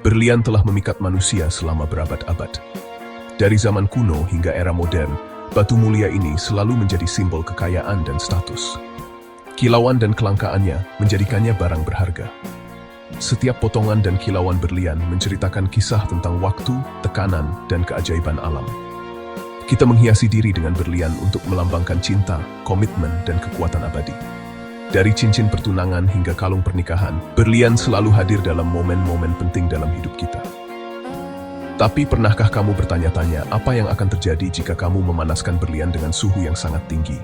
Berlian telah memikat manusia selama berabad-abad. Dari zaman kuno hingga era modern, batu mulia ini selalu menjadi simbol kekayaan dan status. Kilauan dan kelangkaannya menjadikannya barang berharga. Setiap potongan dan kilauan berlian menceritakan kisah tentang waktu, tekanan, dan keajaiban alam. Kita menghiasi diri dengan berlian untuk melambangkan cinta, komitmen, dan kekuatan abadi. Dari cincin pertunangan hingga kalung pernikahan, berlian selalu hadir dalam momen-momen penting dalam hidup kita. Tapi pernahkah kamu bertanya-tanya apa yang akan terjadi jika kamu memanaskan berlian dengan suhu yang sangat tinggi?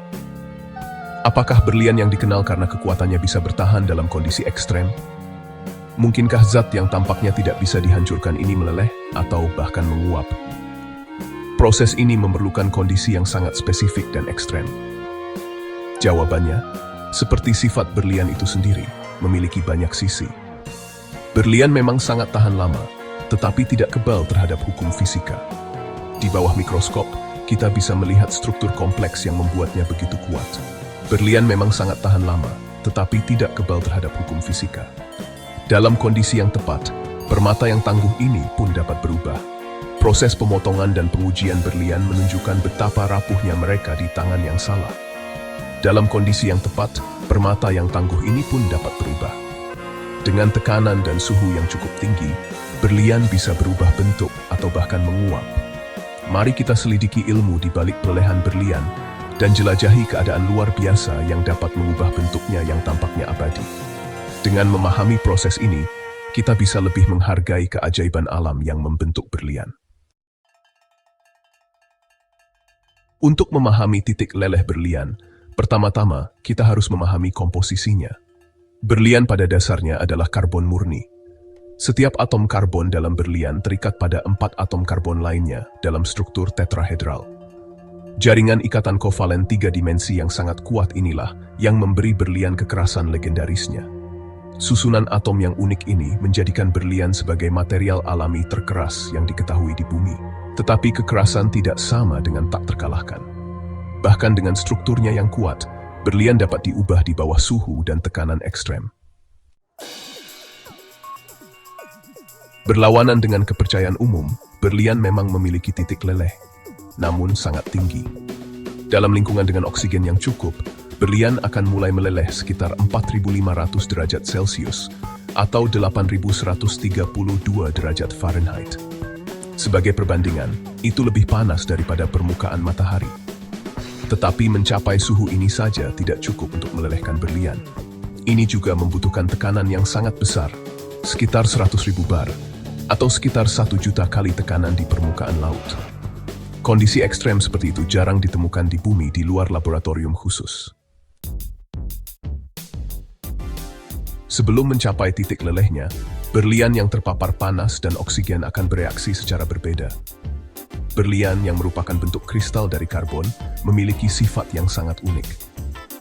Apakah berlian yang dikenal karena kekuatannya bisa bertahan dalam kondisi ekstrem? Mungkinkah zat yang tampaknya tidak bisa dihancurkan ini meleleh atau bahkan menguap? Proses ini memerlukan kondisi yang sangat spesifik dan ekstrem. Jawabannya, seperti sifat berlian itu sendiri, memiliki banyak sisi. Berlian memang sangat tahan lama, tetapi tidak kebal terhadap hukum fisika. Di bawah mikroskop, kita bisa melihat struktur kompleks yang membuatnya begitu kuat. Berlian memang sangat tahan lama, tetapi tidak kebal terhadap hukum fisika. Dalam kondisi yang tepat, permata yang tangguh ini pun dapat berubah. Proses pemotongan dan pengujian berlian menunjukkan betapa rapuhnya mereka di tangan yang salah. Dalam kondisi yang tepat, permata yang tangguh ini pun dapat berubah. Dengan tekanan dan suhu yang cukup tinggi, berlian bisa berubah bentuk atau bahkan menguap. Mari kita selidiki ilmu di balik pelelehan berlian dan jelajahi keadaan luar biasa yang dapat mengubah bentuknya yang tampaknya abadi. Dengan memahami proses ini, kita bisa lebih menghargai keajaiban alam yang membentuk berlian. Untuk memahami titik leleh berlian, pertama-tama, kita harus memahami komposisinya. Berlian pada dasarnya adalah karbon murni. Setiap atom karbon dalam berlian terikat pada 4 atom karbon lainnya dalam struktur tetrahedral. Jaringan ikatan kovalen 3 dimensi yang sangat kuat inilah yang memberi berlian kekerasan legendarisnya. Susunan atom yang unik ini menjadikan berlian sebagai material alami terkeras yang diketahui di bumi. Tetapi kekerasan tidak sama dengan tak terkalahkan. Bahkan dengan strukturnya yang kuat, berlian dapat diubah di bawah suhu dan tekanan ekstrem. Berlawanan dengan kepercayaan umum, berlian memang memiliki titik leleh, namun sangat tinggi. Dalam lingkungan dengan oksigen yang cukup, berlian akan mulai meleleh sekitar 4.500 derajat Celcius atau 8.132 derajat Fahrenheit. Sebagai perbandingan, itu lebih panas daripada permukaan matahari. Tetapi mencapai suhu ini saja tidak cukup untuk melelehkan berlian. Ini juga membutuhkan tekanan yang sangat besar, sekitar 100.000 bar, atau sekitar 1 juta kali tekanan di permukaan laut. Kondisi ekstrem seperti itu jarang ditemukan di bumi di luar laboratorium khusus. Sebelum mencapai titik lelehnya, berlian yang terpapar panas dan oksigen akan bereaksi secara berbeda. Berlian yang merupakan bentuk kristal dari karbon memiliki sifat yang sangat unik.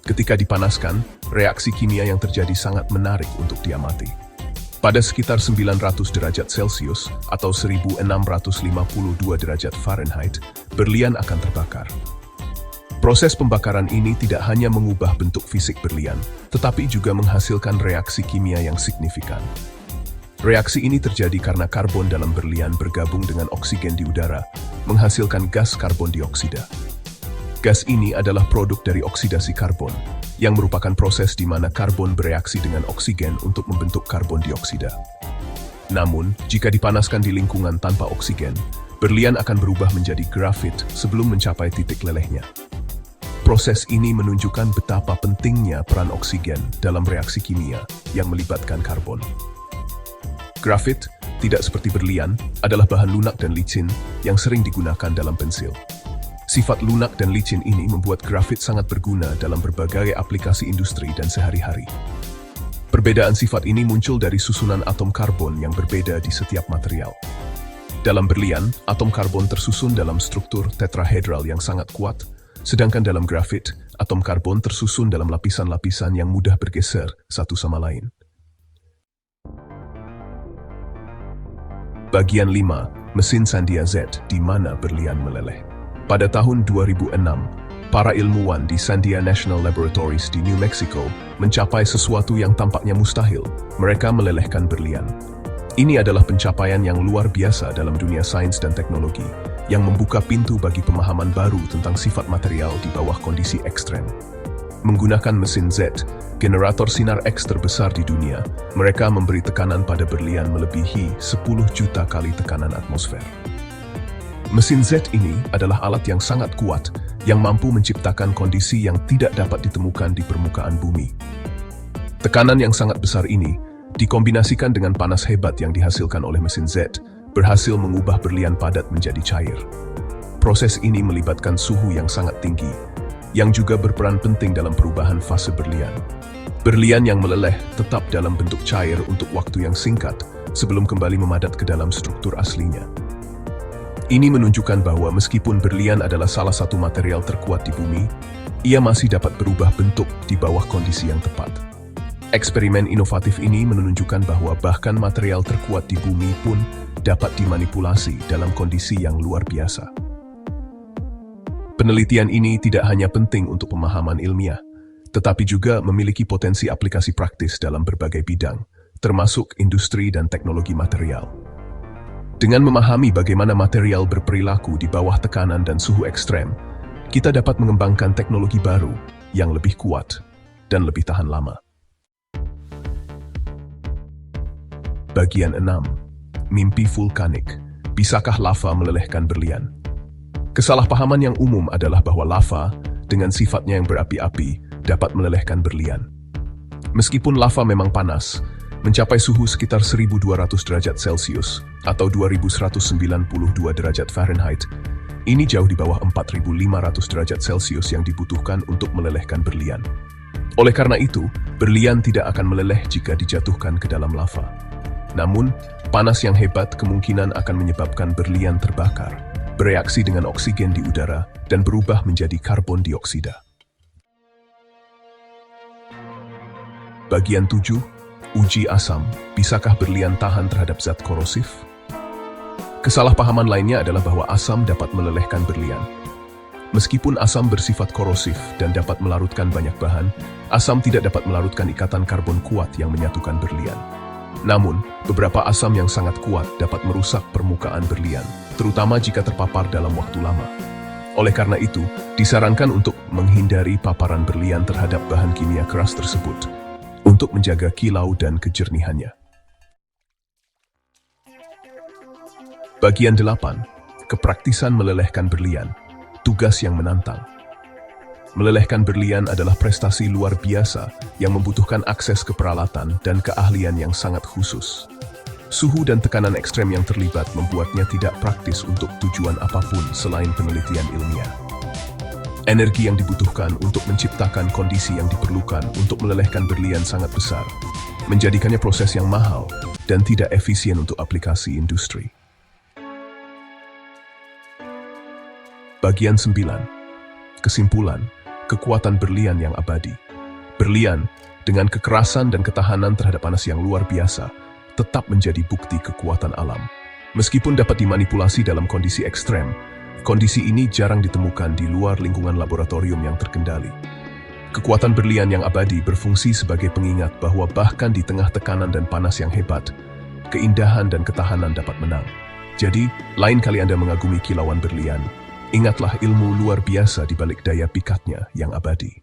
Ketika dipanaskan, reaksi kimia yang terjadi sangat menarik untuk diamati. Pada sekitar 900 derajat Celcius atau 1652 derajat Fahrenheit, berlian akan terbakar. Proses pembakaran ini tidak hanya mengubah bentuk fisik berlian, tetapi juga menghasilkan reaksi kimia yang signifikan. Reaksi ini terjadi karena karbon dalam berlian bergabung dengan oksigen di udara, menghasilkan gas karbon dioksida. Gas ini adalah produk dari oksidasi karbon, yang merupakan proses di mana karbon bereaksi dengan oksigen untuk membentuk karbon dioksida. Namun, jika dipanaskan di lingkungan tanpa oksigen, berlian akan berubah menjadi grafit sebelum mencapai titik lelehnya. Proses ini menunjukkan betapa pentingnya peran oksigen dalam reaksi kimia yang melibatkan karbon. Grafit, tidak seperti berlian, adalah bahan lunak dan licin yang sering digunakan dalam pensil. Sifat lunak dan licin ini membuat grafit sangat berguna dalam berbagai aplikasi industri dan sehari-hari. Perbedaan sifat ini muncul dari susunan atom karbon yang berbeda di setiap material. Dalam berlian, atom karbon tersusun dalam struktur tetrahedral yang sangat kuat, sedangkan dalam grafit, atom karbon tersusun dalam lapisan-lapisan yang mudah bergeser satu sama lain. Bagian 5, mesin Sandia Z, di mana berlian meleleh. Pada tahun 2006, para ilmuwan di Sandia National Laboratories di New Mexico mencapai sesuatu yang tampaknya mustahil. Mereka melelehkan berlian. Ini adalah pencapaian yang luar biasa dalam dunia sains dan teknologi, yang membuka pintu bagi pemahaman baru tentang sifat material di bawah kondisi ekstrem. Menggunakan mesin Z, generator sinar X terbesar di dunia, mereka memberi tekanan pada berlian melebihi 10 juta kali tekanan atmosfer. Mesin Z ini adalah alat yang sangat kuat, yang mampu menciptakan kondisi yang tidak dapat ditemukan di permukaan bumi. Tekanan yang sangat besar ini, dikombinasikan dengan panas hebat yang dihasilkan oleh mesin Z, berhasil mengubah berlian padat menjadi cair. Proses ini melibatkan suhu yang sangat tinggi, yang juga berperan penting dalam perubahan fase berlian. Berlian yang meleleh tetap dalam bentuk cair untuk waktu yang singkat, sebelum kembali memadat ke dalam struktur aslinya. Ini menunjukkan bahwa meskipun berlian adalah salah satu material terkuat di bumi, ia masih dapat berubah bentuk di bawah kondisi yang tepat. Eksperimen inovatif ini menunjukkan bahwa bahkan material terkuat di bumi pun dapat dimanipulasi dalam kondisi yang luar biasa. Penelitian ini tidak hanya penting untuk pemahaman ilmiah, tetapi juga memiliki potensi aplikasi praktis dalam berbagai bidang, termasuk industri dan teknologi material. Dengan memahami bagaimana material berperilaku di bawah tekanan dan suhu ekstrem, kita dapat mengembangkan teknologi baru yang lebih kuat dan lebih tahan lama. Bagian 6. Mimpi vulkanik. Bisakah lava melelehkan berlian? Kesalahpahaman yang umum adalah bahwa lava, dengan sifatnya yang berapi-api, dapat melelehkan berlian. Meskipun lava memang panas, mencapai suhu sekitar 1200 derajat Celcius atau 2192 derajat Fahrenheit, ini jauh di bawah 4500 derajat Celcius yang dibutuhkan untuk melelehkan berlian. Oleh karena itu, berlian tidak akan meleleh jika dijatuhkan ke dalam lava. Namun, panas yang hebat kemungkinan akan menyebabkan berlian terbakar, bereaksi dengan oksigen di udara, dan berubah menjadi karbon dioksida. Bagian 7. Uji asam. Bisakah berlian tahan terhadap zat korosif? Kesalahpahaman lainnya adalah bahwa asam dapat melelehkan berlian. Meskipun asam bersifat korosif dan dapat melarutkan banyak bahan, asam tidak dapat melarutkan ikatan karbon kuat yang menyatukan berlian. Namun, beberapa asam yang sangat kuat dapat merusak permukaan berlian, terutama jika terpapar dalam waktu lama. Oleh karena itu, disarankan untuk menghindari paparan berlian terhadap bahan kimia keras tersebut, untuk menjaga kilau dan kejernihannya. Bagian 8. Kepraktisan melelehkan berlian. Tugas yang menantang. Melelehkan berlian adalah prestasi luar biasa yang membutuhkan akses ke peralatan dan keahlian yang sangat khusus. Suhu dan tekanan ekstrem yang terlibat membuatnya tidak praktis untuk tujuan apapun selain penelitian ilmiah. Energi yang dibutuhkan untuk menciptakan kondisi yang diperlukan untuk melelehkan berlian sangat besar, menjadikannya proses yang mahal dan tidak efisien untuk aplikasi industri. Bagian 9. Kesimpulan. Kekuatan berlian yang abadi. Berlian, dengan kekerasan dan ketahanan terhadap panas yang luar biasa, tetap menjadi bukti kekuatan alam. Meskipun dapat dimanipulasi dalam kondisi ekstrem, kondisi ini jarang ditemukan di luar lingkungan laboratorium yang terkendali. Kekuatan berlian yang abadi berfungsi sebagai pengingat bahwa bahkan di tengah tekanan dan panas yang hebat, keindahan dan ketahanan dapat menang. Jadi, lain kali Anda mengagumi kilauan berlian, ingatlah ilmu luar biasa di balik daya pikatnya yang abadi.